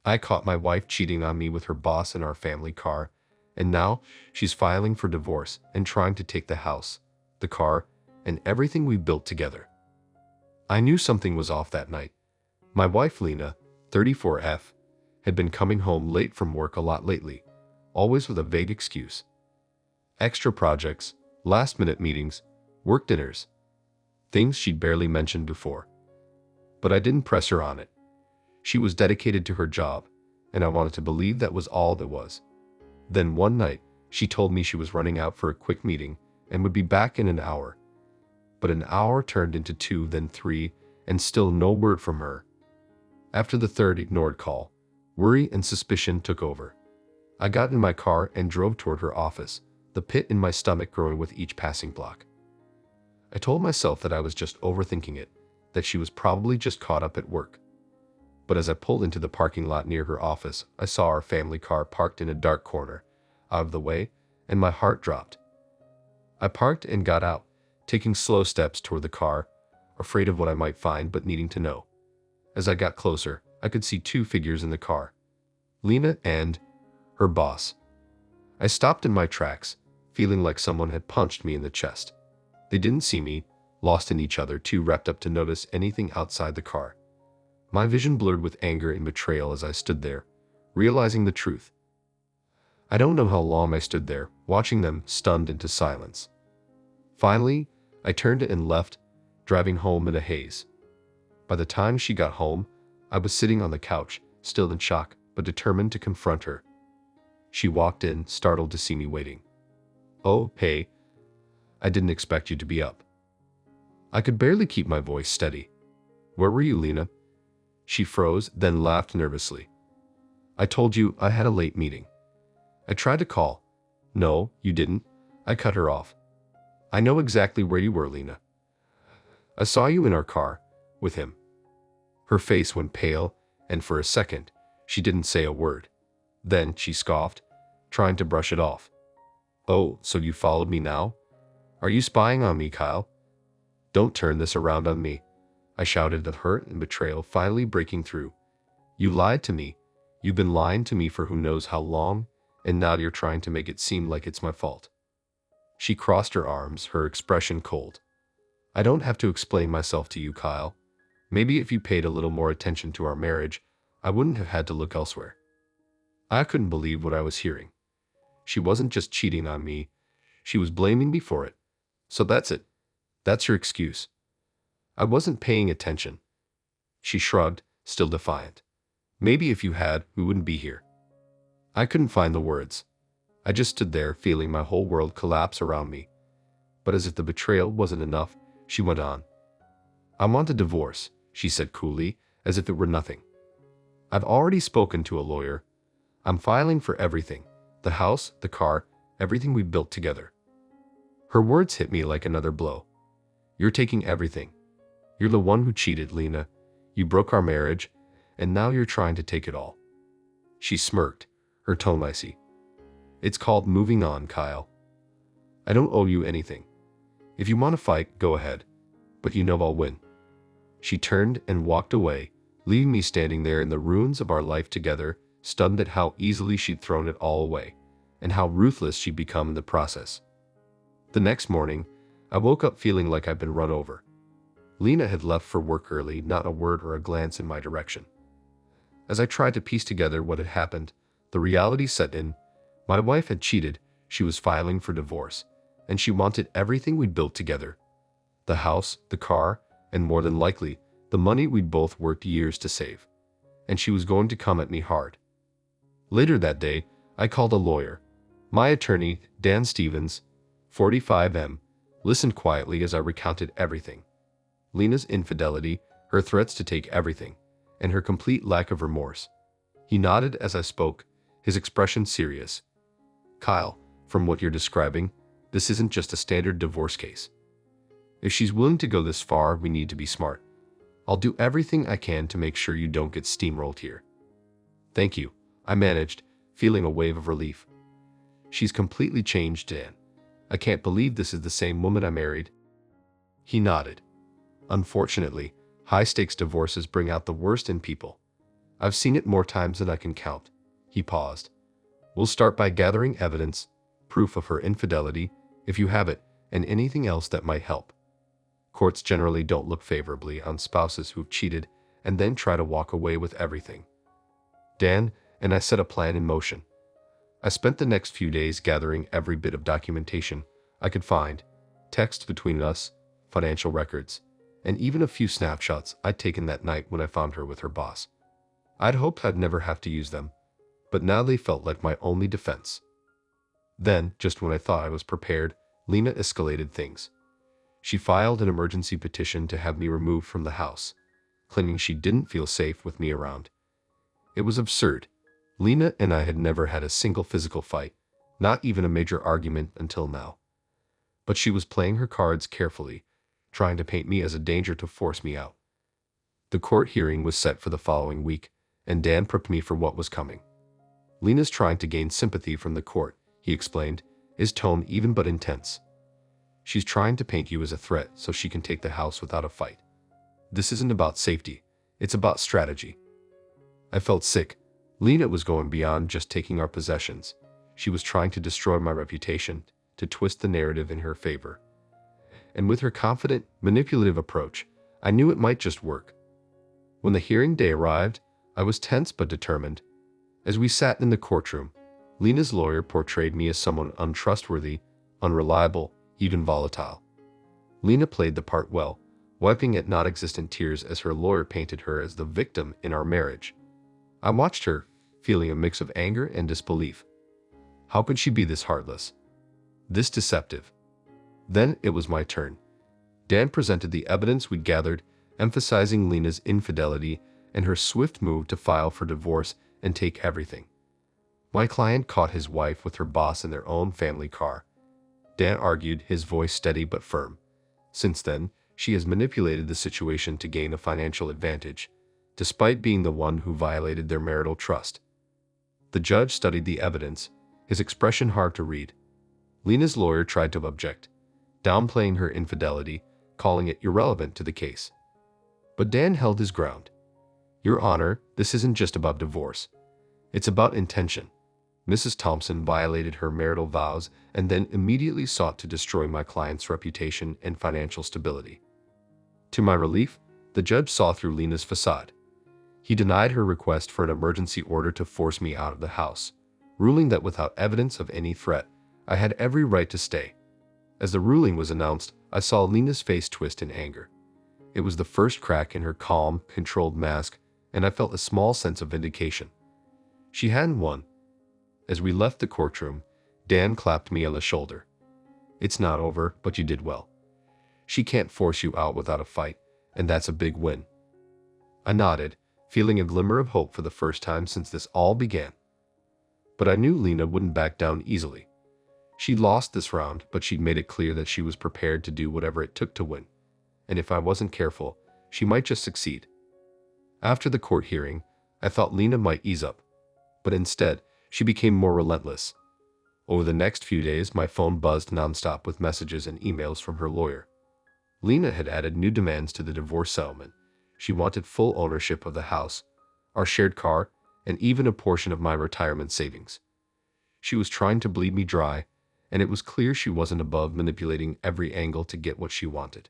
I caught my wife cheating on me with her boss in our family car, and now she's filing for divorce and trying to take the house, the car, and everything we built together. I knew something was off that night. My wife Lena, 34F, had been coming home late from work a lot lately, always with a vague excuse. Extra projects, last-minute meetings, work dinners, things she'd barely mentioned before. But I didn't press her on it. She was dedicated to her job, and I wanted to believe that was all there was. Then one night, she told me she was running out for a quick meeting and would be back in an hour. But an hour turned into 2, then 3, and still no word from her. After the third ignored call, worry and suspicion took over. I got in my car and drove toward her office, the pit in my stomach growing with each passing block. I told myself that I was just overthinking it, that she was probably just caught up at work. But as I pulled into the parking lot near her office, I saw our family car parked in a dark corner, out of the way, and my heart dropped. I parked and got out, taking slow steps toward the car, afraid of what I might find but needing to know. As I got closer, I could see 2 figures in the car, Lena and her boss. I stopped in my tracks, feeling like someone had punched me in the chest. They didn't see me, lost in each other, too wrapped up to notice anything outside the car. My vision blurred with anger and betrayal as I stood there, realizing the truth. I don't know how long I stood there, watching them, stunned into silence. Finally, I turned and left, driving home in a haze. By the time she got home, I was sitting on the couch, still in shock, but determined to confront her. She walked in, startled to see me waiting. "Oh, hey. I didn't expect you to be up." I could barely keep my voice steady. "Where were you, Lena?" She froze, then laughed nervously. "I told you I had a late meeting. I tried to call." "No, you didn't." I cut her off. "I know exactly where you were, Lena. I saw you in our car, with him." Her face went pale, and for a second, she didn't say a word. Then she scoffed, trying to brush it off. "Oh, so you followed me now? Are you spying on me, Kyle? Don't turn this around on me," I shouted, the hurt and betrayal finally breaking through. "You lied to me. You've been lying to me for who knows how long, and now you're trying to make it seem like it's my fault." She crossed her arms, her expression cold. "I don't have to explain myself to you, Kyle. Maybe if you paid a little more attention to our marriage, I wouldn't have had to look elsewhere." I couldn't believe what I was hearing. She wasn't just cheating on me, she was blaming me for it. "So that's it? That's your excuse?" I wasn't paying attention. She shrugged, still defiant. "Maybe if you had, we wouldn't be here." I couldn't find the words. I just stood there, feeling my whole world collapse around me. But as if the betrayal wasn't enough, she went on. "I want a divorce," she said coolly, as if it were nothing. "I've already spoken to a lawyer. I'm filing for everything. The house, the car, everything we built together." Her words hit me like another blow. "You're taking everything. You're the one who cheated, Lena. You broke our marriage, and now you're trying to take it all." She smirked, her tone icy. "It's called moving on, Kyle. I don't owe you anything. If you want to fight, go ahead. But you know I'll win." She turned and walked away, leaving me standing there in the ruins of our life together, stunned at how easily she'd thrown it all away, and how ruthless she'd become in the process. The next morning, I woke up feeling like I'd been run over. Lena had left for work early, not a word or a glance in my direction. As I tried to piece together what had happened, the reality set in. My wife had cheated, she was filing for divorce, and she wanted everything we'd built together. The house, the car, and more than likely, the money we'd both worked years to save. And she was going to come at me hard. Later that day, I called a lawyer. My attorney, Dan Stevens, 45M, listened quietly as I recounted everything. Lena's infidelity, her threats to take everything, and her complete lack of remorse. He nodded as I spoke, his expression serious. "Kyle, from what you're describing, this isn't just a standard divorce case. If she's willing to go this far, we need to be smart. I'll do everything I can to make sure you don't get steamrolled here." "Thank you," I managed, feeling a wave of relief. "She's completely changed, Dan. I can't believe this is the same woman I married." He nodded. "Unfortunately, high-stakes divorces bring out the worst in people. I've seen it more times than I can count. He paused. We'll start by gathering evidence, proof of her infidelity, if you have it, and anything else that might help. Courts generally don't look favorably on spouses who've cheated and then try to walk away with everything. Dan and I set a plan in motion. I spent the next few days gathering every bit of documentation I could find, texts between us, financial records, and even a few snapshots I'd taken that night when I found her with her boss. I'd hoped I'd never have to use them, but now they felt like my only defense. Then, just when I thought I was prepared, Lena escalated things. She filed an emergency petition to have me removed from the house, claiming she didn't feel safe with me around. It was absurd. Lena and I had never had a single physical fight, not even a major argument until now. But she was playing her cards carefully, trying to paint me as a danger to force me out. The court hearing was set for the following week, and Dan prepped me for what was coming. Lena's trying to gain sympathy from the court, he explained, his tone even but intense. She's trying to paint you as a threat so she can take the house without a fight. This isn't about safety, it's about strategy. I felt sick. Lena was going beyond just taking our possessions. She was trying to destroy my reputation, to twist the narrative in her favor. And with her confident, manipulative approach, I knew it might just work. When the hearing day arrived, I was tense but determined. As we sat in the courtroom, Lena's lawyer portrayed me as someone untrustworthy, unreliable, even volatile. Lena played the part well, wiping at non-existent tears as her lawyer painted her as the victim in our marriage. I watched her, feeling a mix of anger and disbelief. How could she be this heartless? This deceptive? Then it was my turn. Dan presented the evidence we'd gathered, emphasizing Lena's infidelity and her swift move to file for divorce and take everything. My client caught his wife with her boss in their own family car. Dan argued, his voice steady but firm. Since then, she has manipulated the situation to gain a financial advantage, despite being the one who violated their marital trust. The judge studied the evidence, his expression hard to read. Lena's lawyer tried to object, downplaying her infidelity, calling it irrelevant to the case. But Dan held his ground. Your Honor, this isn't just about divorce. It's about intention. Mrs. Thompson violated her marital vows and then immediately sought to destroy my client's reputation and financial stability. To my relief, the judge saw through Lena's facade. He denied her request for an emergency order to force me out of the house, ruling that without evidence of any threat, I had every right to stay. As the ruling was announced, I saw Lena's face twist in anger. It was the first crack in her calm, controlled mask, and I felt a small sense of vindication. She hadn't won. As we left the courtroom, Dan clapped me on the shoulder. It's not over, but you did well. She can't force you out without a fight, and that's a big win. I nodded, feeling a glimmer of hope for the first time since this all began. But I knew Lena wouldn't back down easily. She'd lost this round, but she'd made it clear that she was prepared to do whatever it took to win. And if I wasn't careful, she might just succeed. After the court hearing, I thought Lena might ease up. But instead, she became more relentless. Over the next few days, my phone buzzed nonstop with messages and emails from her lawyer. Lena had added new demands to the divorce settlement. She wanted full ownership of the house, our shared car, and even a portion of my retirement savings. She was trying to bleed me dry, and it was clear she wasn't above manipulating every angle to get what she wanted.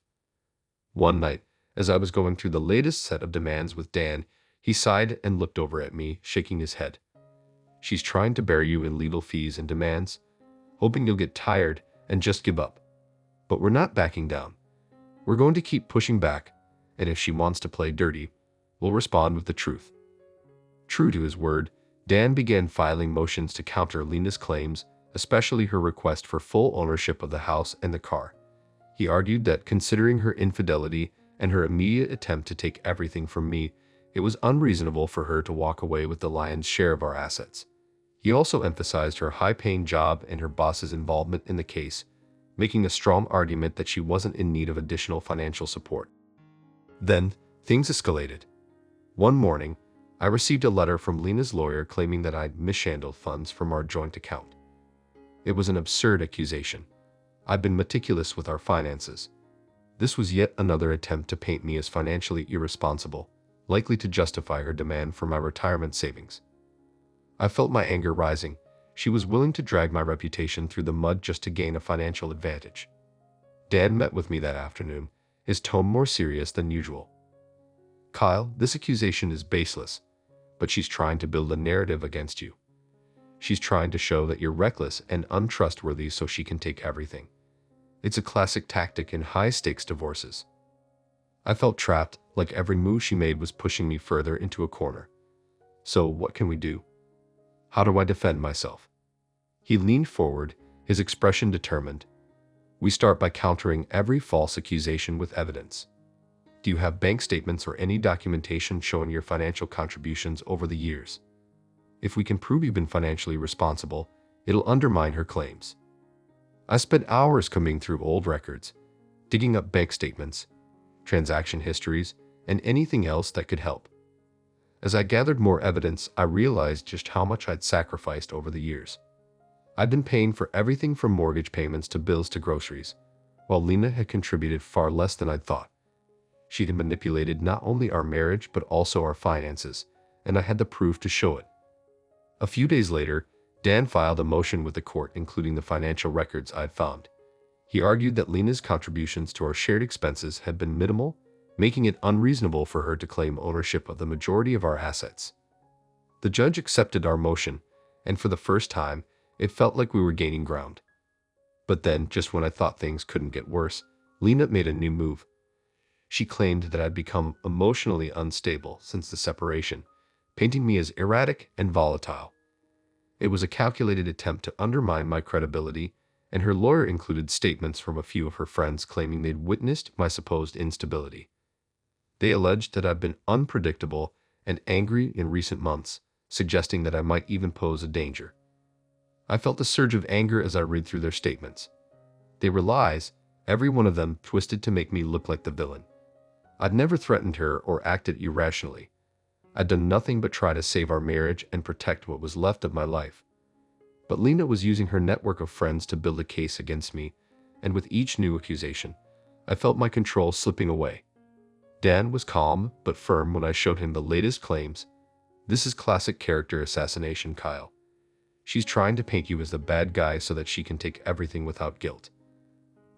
One night, as I was going through the latest set of demands with Dan, he sighed and looked over at me, shaking his head. She's trying to bury you in legal fees and demands, hoping you'll get tired and just give up. But we're not backing down. We're going to keep pushing back, and if she wants to play dirty, we'll respond with the truth. True to his word, Dan began filing motions to counter Lena's claims, especially her request for full ownership of the house and the car. He argued that considering her infidelity and her immediate attempt to take everything from me, it was unreasonable for her to walk away with the lion's share of our assets. He also emphasized her high-paying job and her boss's involvement in the case, making a strong argument that she wasn't in need of additional financial support. Then, things escalated. One morning, I received a letter from Lena's lawyer claiming that I'd mishandled funds from our joint account. It was an absurd accusation. I'd been meticulous with our finances. This was yet another attempt to paint me as financially irresponsible, likely to justify her demand for my retirement savings. I felt my anger rising. She was willing to drag my reputation through the mud just to gain a financial advantage. Dan met with me that afternoon, his tone more serious than usual. "Kyle, this accusation is baseless, but she's trying to build a narrative against you. She's trying to show that you're reckless and untrustworthy so she can take everything. It's a classic tactic in high-stakes divorces." I felt trapped, like every move she made was pushing me further into a corner. "So what can we do? How do I defend myself?" He leaned forward, his expression determined. "We start by countering every false accusation with evidence. Do you have bank statements or any documentation showing your financial contributions over the years? If we can prove you've been financially responsible, it'll undermine her claims." I spent hours combing through old records, digging up bank statements, transaction histories, and anything else that could help. As I gathered more evidence, I realized just how much I'd sacrificed over the years. I'd been paying for everything from mortgage payments to bills to groceries, while Lena had contributed far less than I'd thought. She'd manipulated not only our marriage but also our finances, and I had the proof to show it. A few days later, Dan filed a motion with the court including the financial records I'd found. He argued that Lena's contributions to our shared expenses had been minimal, making it unreasonable for her to claim ownership of the majority of our assets. The judge accepted our motion, and for the first time, it felt like we were gaining ground. But then, just when I thought things couldn't get worse, Lena made a new move. She claimed that I'd become emotionally unstable since the separation, painting me as erratic and volatile. It was a calculated attempt to undermine my credibility, and her lawyer included statements from a few of her friends claiming they'd witnessed my supposed instability. They alleged that I'd been unpredictable and angry in recent months, suggesting that I might even pose a danger. I felt a surge of anger as I read through their statements. They were lies, every one of them twisted to make me look like the villain. I'd never threatened her or acted irrationally. I'd done nothing but try to save our marriage and protect what was left of my life. But Lena was using her network of friends to build a case against me, and with each new accusation, I felt my control slipping away. Dan was calm but firm when I showed him the latest claims. "This is classic character assassination, Kyle. She's trying to paint you as the bad guy so that she can take everything without guilt.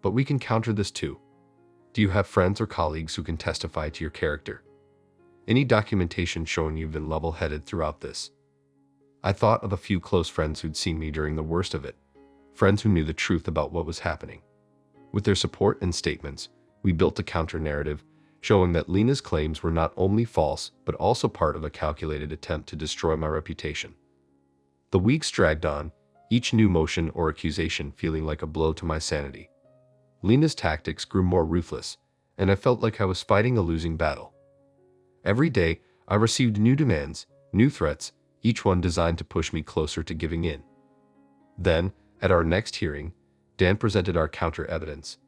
But we can counter this too. Do you have friends or colleagues who can testify to your character? Any documentation showing you've been level-headed throughout this?" I thought of a few close friends who'd seen me during the worst of it, friends who knew the truth about what was happening. With their support and statements, we built a counter-narrative, showing that Lena's claims were not only false but also part of a calculated attempt to destroy my reputation. The weeks dragged on, each new motion or accusation feeling like a blow to my sanity. Lena's tactics grew more ruthless, and I felt like I was fighting a losing battle. Every day, I received new demands, new threats, each one designed to push me closer to giving in. Then, at our next hearing, Dan presented our counter-evidence.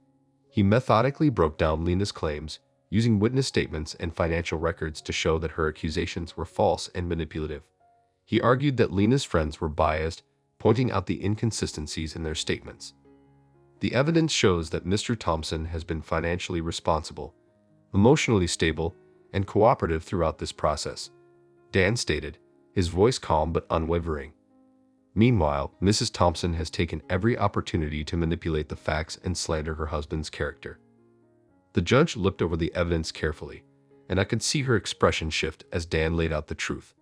He methodically broke down Lena's claims, using witness statements and financial records to show that her accusations were false and manipulative. He argued that Lena's friends were biased, pointing out the inconsistencies in their statements. "The evidence shows that Mr. Thompson has been financially responsible, emotionally stable, and cooperative throughout this process," Dan stated, his voice calm but unwavering. Meanwhile, Mrs. Thompson has taken every opportunity to manipulate the facts and slander her husband's character. The judge looked over the evidence carefully, and I could see her expression shift as Dan laid out the truth.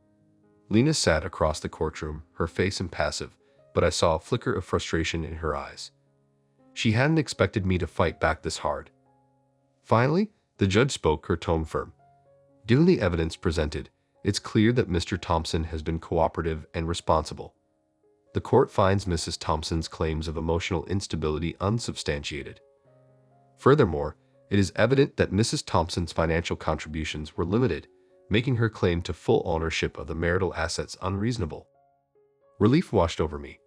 Lena sat across the courtroom, her face impassive, but I saw a flicker of frustration in her eyes. She hadn't expected me to fight back this hard. Finally, the judge spoke, her tone firm. "Given the evidence presented, it's clear that Mr. Thompson has been cooperative and responsible. The court finds Mrs. Thompson's claims of emotional instability unsubstantiated. Furthermore, it is evident that Mrs. Thompson's financial contributions were limited, making her claim to full ownership of the marital assets unreasonable." Relief washed over me.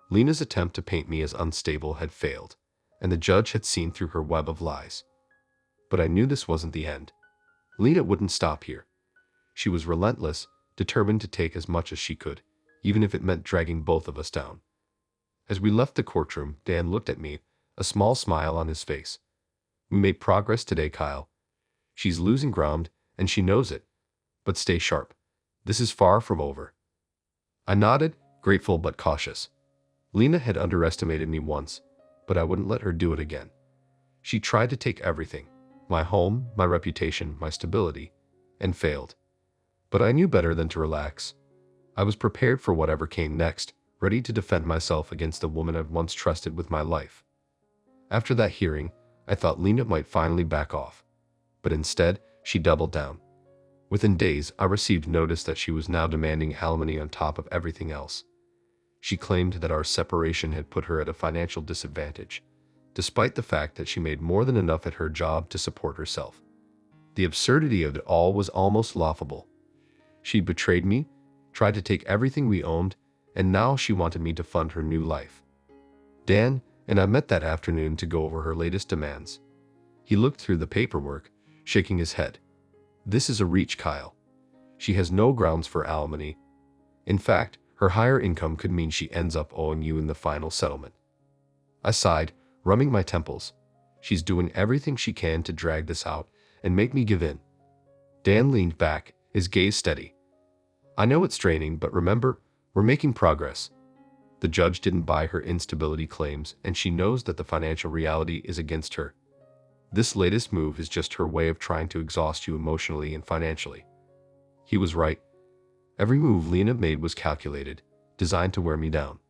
Lena's attempt to paint me as unstable had failed, and the judge had seen through her web of lies. But I knew this wasn't the end. Lena wouldn't stop here. She was relentless, determined to take as much as she could, even if it meant dragging both of us down. As we left the courtroom, Dan looked at me, a small smile on his face. "We made progress today, Kyle. She's losing ground, and she knows it. But stay sharp. This is far from over. I nodded, grateful but cautious. Lena had underestimated me once, but I wouldn't let her do it again. She tried to take everything, my home, my reputation, my stability, and failed. But I knew better than to relax. I was prepared for whatever came next, ready to defend myself against the woman I'd once trusted with my life. After that hearing, I thought Lena might finally back off. But instead, she doubled down. Within days, I received notice that she was now demanding alimony on top of everything else. She claimed that our separation had put her at a financial disadvantage, despite the fact that she made more than enough at her job to support herself. The absurdity of it all was almost laughable. She'd betrayed me, tried to take everything we owned, and now she wanted me to fund her new life. Dan and I met that afternoon to go over her latest demands. He looked through the paperwork, shaking his head. This is a reach, Kyle. She has no grounds for alimony. In fact, her higher income could mean she ends up owing you in the final settlement. I sighed, rubbing my temples. She's doing everything she can to drag this out and make me give in. Dan leaned back, his gaze steady. I know it's draining, but remember, we're making progress. The judge didn't buy her instability claims, and she knows that the financial reality is against her. This latest move is just her way of trying to exhaust you emotionally and financially. He was right. Every move Lena made was calculated, designed to wear me down.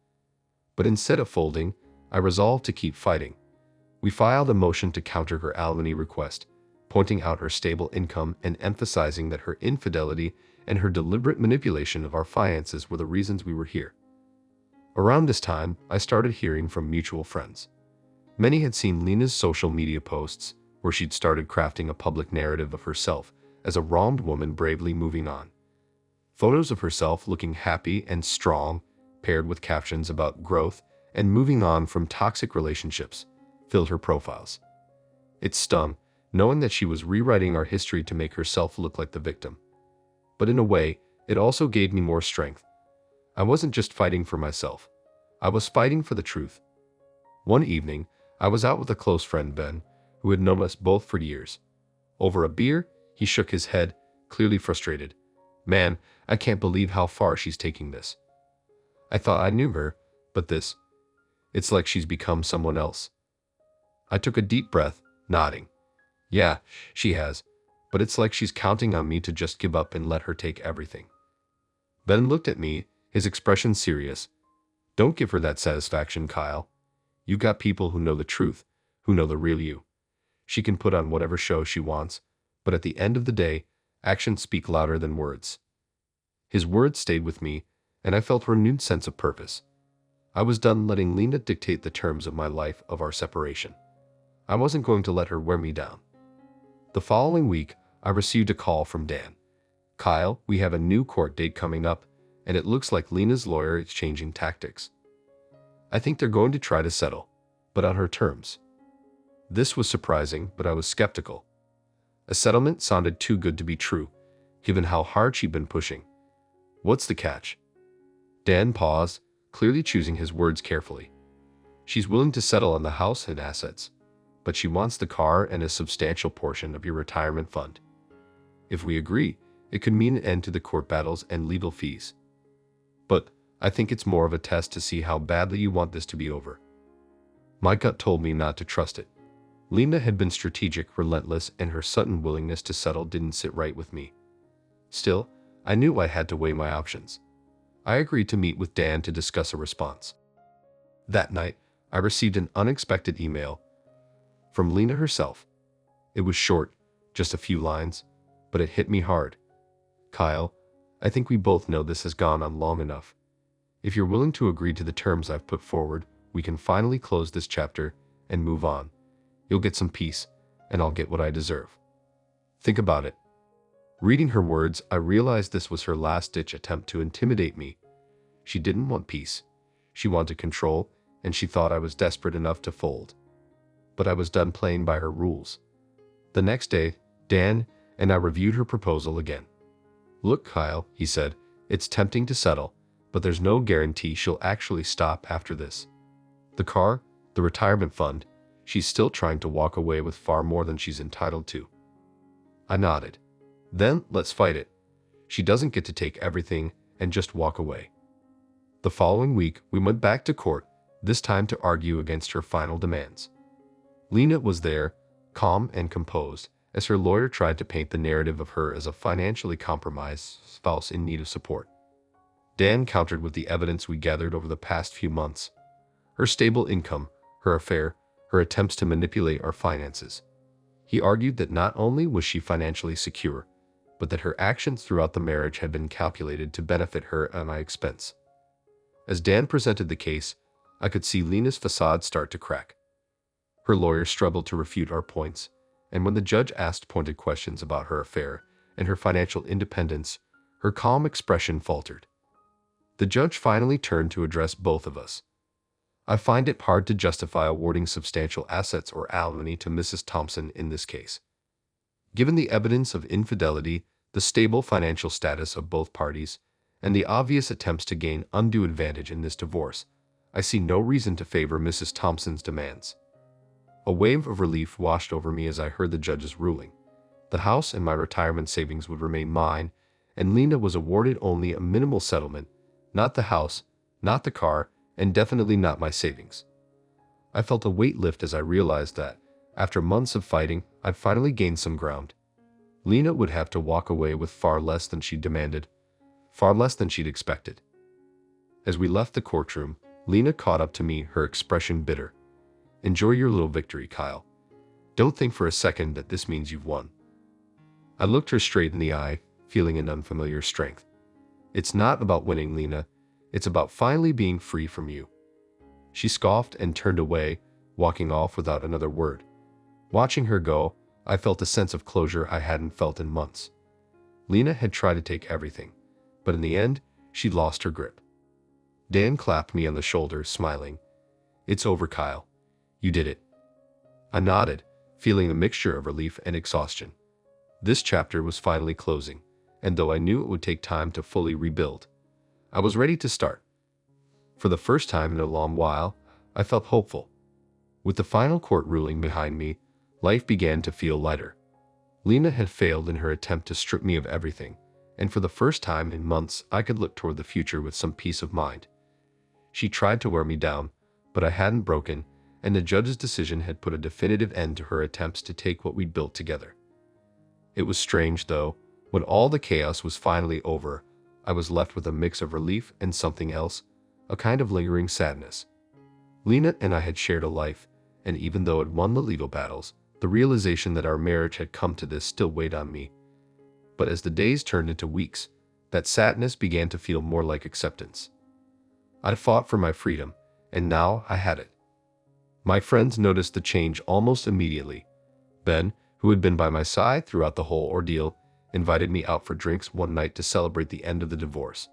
But instead of folding, I resolved to keep fighting. We filed a motion to counter her alimony request, pointing out her stable income and emphasizing that her infidelity and her deliberate manipulation of our finances were the reasons we were here. Around this time, I started hearing from mutual friends. Many had seen Lena's social media posts where she'd started crafting a public narrative of herself as a wronged woman bravely moving on. Photos of herself looking happy and strong, paired with captions about growth and moving on from toxic relationships, filled her profiles. It stung, knowing that she was rewriting our history to make herself look like the victim. But in a way, it also gave me more strength. I wasn't just fighting for myself. I was fighting for the truth. One evening, I was out with a close friend, Ben, who had known us both for years. Over a beer, he shook his head, clearly frustrated. Man, I can't believe how far she's taking this. I thought I knew her, but it's like she's become someone else. I took a deep breath, nodding. Yeah, she has, but it's like she's counting on me to just give up and let her take everything. Ben looked at me, his expression serious. Don't give her that satisfaction, Kyle. You got people who know the truth, who know the real you. She can put on whatever show she wants, but at the end of the day, actions speak louder than words. His words stayed with me, and I felt a renewed sense of purpose. I was done letting Lena dictate the terms of my life, of our separation. I wasn't going to let her wear me down. The following week, I received a call from Dan. Kyle, we have a new court date coming up, and it looks like Lena's lawyer is changing tactics. I think they're going to try to settle, but on her terms. This was surprising, but I was skeptical. A settlement sounded too good to be true, given how hard she'd been pushing. What's the catch? Dan paused, clearly choosing his words carefully. She's willing to settle on the house and assets, but she wants the car and a substantial portion of your retirement fund. If we agree, it could mean an end to the court battles and legal fees. But I think it's more of a test to see how badly you want this to be over. My gut told me not to trust it. Lena had been strategic, relentless, and her sudden willingness to settle didn't sit right with me. Still, I knew I had to weigh my options. I agreed to meet with Dan to discuss a response. That night, I received an unexpected email from Lena herself. It was short, just a few lines, but it hit me hard. Kyle, I think we both know this has gone on long enough. If you're willing to agree to the terms I've put forward, we can finally close this chapter and move on. You'll get some peace, and I'll get what I deserve. Think about it. Reading her words, I realized this was her last-ditch attempt to intimidate me. She didn't want peace. She wanted control, and she thought I was desperate enough to fold. But I was done playing by her rules. The next day, Dan and I reviewed her proposal again. Look, Kyle, he said, it's tempting to settle, but there's no guarantee she'll actually stop after this. The car, the retirement fund, she's still trying to walk away with far more than she's entitled to. I nodded. Then let's fight it. She doesn't get to take everything and just walk away. The following week, we went back to court, this time to argue against her final demands. Lena was there, calm and composed, as her lawyer tried to paint the narrative of her as a financially compromised spouse in need of support. Dan countered with the evidence we gathered over the past few months. Her stable income, her affair, her attempts to manipulate our finances. He argued that not only was she financially secure, but that her actions throughout the marriage had been calculated to benefit her at my expense. As Dan presented the case, I could see Lena's facade start to crack. Her lawyer struggled to refute our points, and when the judge asked pointed questions about her affair and her financial independence, her calm expression faltered. The judge finally turned to address both of us. I find it hard to justify awarding substantial assets or alimony to Mrs. Thompson in this case. Given the evidence of infidelity, the stable financial status of both parties, and the obvious attempts to gain undue advantage in this divorce, I see no reason to favor Mrs. Thompson's demands. A wave of relief washed over me as I heard the judge's ruling. The house and my retirement savings would remain mine, and Lena was awarded only a minimal settlement, not the house, not the car, and definitely not my savings. I felt a weight lift as I realized that, after months of fighting, I'd finally gained some ground. Lena would have to walk away with far less than she demanded, far less than she'd expected. As we left the courtroom, Lena caught up to me, her expression bitter. "Enjoy your little victory, Kyle. Don't think for a second that this means you've won." I looked her straight in the eye, feeling an unfamiliar strength. "It's not about winning, Lena. It's about finally being free from you." She scoffed and turned away, walking off without another word. Watching her go, I felt a sense of closure I hadn't felt in months. Lena had tried to take everything, but in the end, she'd lost her grip. Dan clapped me on the shoulder, smiling. "It's over, Kyle. You did it." I nodded, feeling a mixture of relief and exhaustion. This chapter was finally closing, and though I knew it would take time to fully rebuild, I was ready to start. For the first time in a long while, I felt hopeful. With the final court ruling behind me, life began to feel lighter. Lena had failed in her attempt to strip me of everything, and for the first time in months, I could look toward the future with some peace of mind. She tried to wear me down, but I hadn't broken, and the judge's decision had put a definitive end to her attempts to take what we'd built together. It was strange, though. When all the chaos was finally over, I was left with a mix of relief and something else, a kind of lingering sadness. Lena and I had shared a life, and even though it won the legal battles, the realization that our marriage had come to this still weighed on me. But as the days turned into weeks, that sadness began to feel more like acceptance. I'd fought for my freedom, and now I had it. My friends noticed the change almost immediately. Ben, who had been by my side throughout the whole ordeal, invited me out for drinks one night to celebrate the end of the divorce.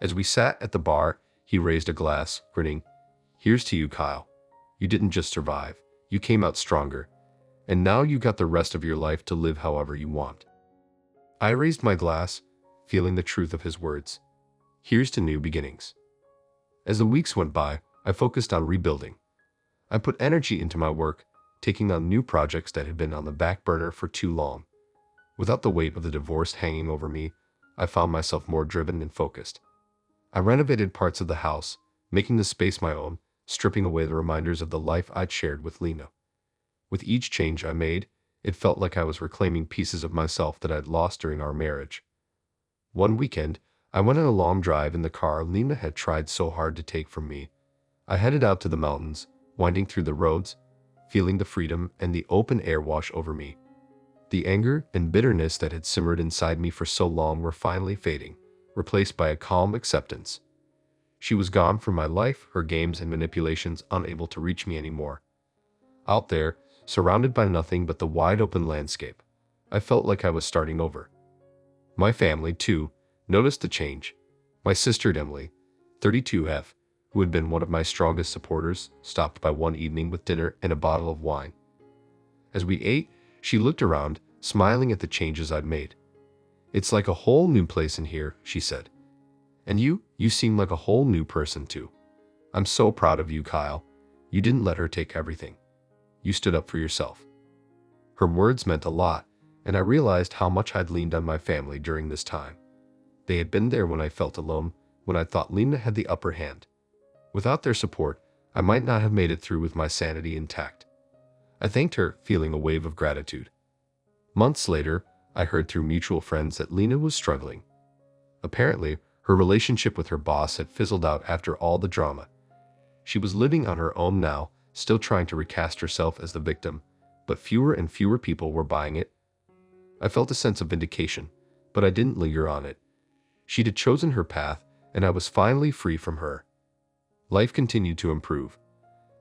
As we sat at the bar, he raised a glass, grinning. "Here's to you, Kyle. You didn't just survive, you came out stronger, and now you got the rest of your life to live however you want." I raised my glass, feeling the truth of his words. Here's to new beginnings. As the weeks went by, I focused on rebuilding. I put energy into my work, taking on new projects that had been on the back burner for too long. Without the weight of the divorce hanging over me, I found myself more driven and focused. I renovated parts of the house, making the space my own, stripping away the reminders of the life I'd shared with Lena. With each change I made, it felt like I was reclaiming pieces of myself that I'd lost during our marriage. One weekend, I went on a long drive in the car Lena had tried so hard to take from me. I headed out to the mountains, winding through the roads, feeling the freedom and the open air wash over me. The anger and bitterness that had simmered inside me for so long were finally fading, replaced by a calm acceptance. She was gone from my life, her games and manipulations unable to reach me anymore. Out there, surrounded by nothing but the wide open landscape, I felt like I was starting over. My family, too, noticed the change. My sister Emily, 32F, who had been one of my strongest supporters, stopped by one evening with dinner and a bottle of wine. As we ate, she looked around, smiling at the changes I'd made. "It's like a whole new place in here," she said. "And you seem like a whole new person too. I'm so proud of you, Kyle. You didn't let her take everything. You stood up for yourself." Her words meant a lot, and I realized how much I'd leaned on my family during this time. They had been there when I felt alone, when I thought Lena had the upper hand. Without their support, I might not have made it through with my sanity intact. I thanked her, feeling a wave of gratitude. Months later, I heard through mutual friends that Lena was struggling. Apparently, her relationship with her boss had fizzled out after all the drama. She was living on her own now, still trying to recast herself as the victim, but fewer and fewer people were buying it. I felt a sense of vindication, but I didn't linger on it. She'd had chosen her path, and I was finally free from her. Life continued to improve.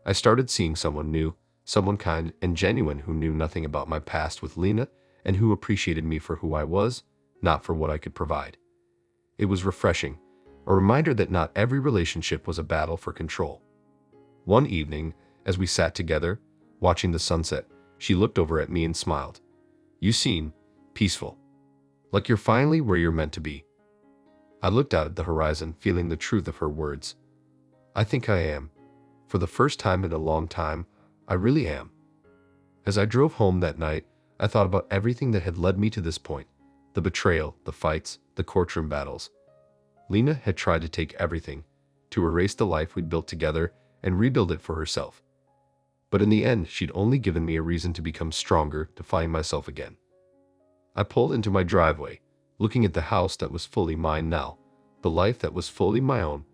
I started seeing someone new, someone kind and genuine who knew nothing about my past with Lena and who appreciated me for who I was, not for what I could provide. It was refreshing, a reminder that not every relationship was a battle for control. One evening, as we sat together, watching the sunset, she looked over at me and smiled. "You seem peaceful. Like you're finally where you're meant to be." I looked out at the horizon, feeling the truth of her words. I think I am. For the first time in a long time, I really am. As I drove home that night, I thought about everything that had led me to this point. The betrayal, the fights, the courtroom battles. Lena had tried to take everything, to erase the life we'd built together and rebuild it for herself. But in the end, she'd only given me a reason to become stronger, to find myself again. I pulled into my driveway, looking at the house that was fully mine now, the life that was fully my own.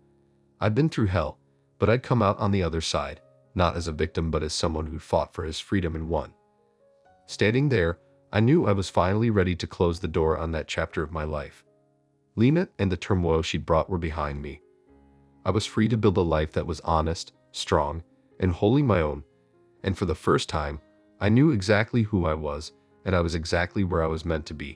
I'd been through hell, but I'd come out on the other side, not as a victim but as someone who'd fought for his freedom and won. Standing there, I knew I was finally ready to close the door on that chapter of my life. Lena and the turmoil she'd brought were behind me. I was free to build a life that was honest, strong, and wholly my own, and for the first time, I knew exactly who I was, and I was exactly where I was meant to be.